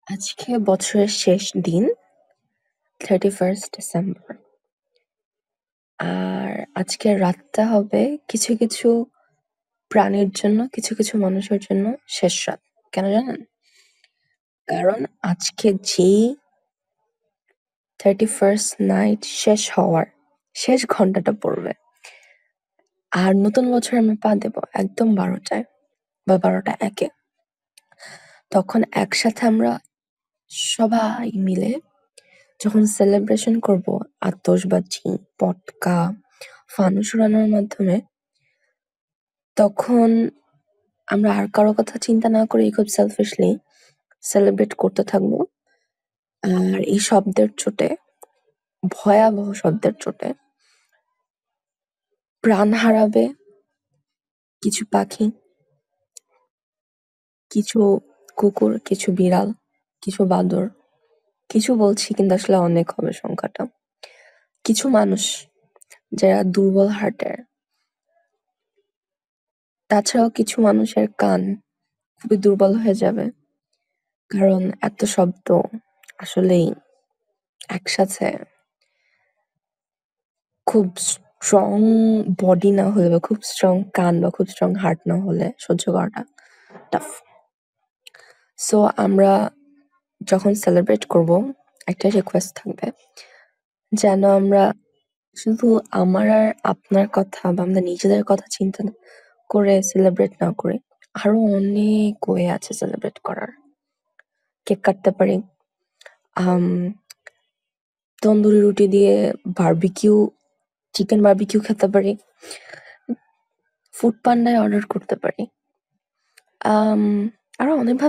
আজকে বছরের শেষ দিন 31st ডিসেম্বর। আর আজকের রাতটা হবে কিছু, কিছু প্রাণীর জন্য, কিছু, কিছু মানুষের জন্য শেষ রাত। কেন জানেন? কারণ আজকে যেই 31st নাইট শেষ হওয়ার শেষ ঘন্টাটা পড়বে আর নতুন বছরে আমরা পা দেব একদম 12টায় বা 12টা 1-এ। তখন একসাথে আমরা সবাই মিলে যখন সেলিব্রেশন করব আতশবাজি, পটকা, ফানুস উড়ানোর মাধ্যমে, তখন আমরা আর কারো কথা চিন্তা না করে খুব সেলফিশলি সেলিব্রেট করতে থাকবো। আর এই শব্দের চোটে, ভয়াবহ শব্দের চোটে প্রাণ হারাবে কিছু পাখি, কিছু কুকুর, কিছু বিড়াল, কিছু বাদর। কিছু বলছি কিন্তু আসলে অনেক হবে সংখ্যাটা। কিছু মানুষ যারা দুর্বল হার্টের, তাছাড়াও কিছু মানুষের কান খুবই দুর্বল হয়ে যাবে। কারণ এত শব্দ আসলেই একসাথে খুব স্ট্রং বডি না হলে বা খুব স্ট্রং কান বা খুব স্ট্রং হার্ট না হলে সহ্য করাটা টাফ। সো আমরা যখন সেলিব্রেট করব, একটা রিকোয়েস্ট থাকবে যেন আমরা শুধু আমার আর আপনার কথা বা আমরা নিজেদের কথা চিন্তা করে সেলিব্রেট না করি। আরো অনেক ওয়ে আছে সেলিব্রেট করার। কেক কাটতে পারি, আম তন্দুরি রুটি দিয়ে চিকেন বারবিকিউ খেতে পারি, ফুড পান্ডায় অর্ডার করতে পারি। আরো অনেকভাবে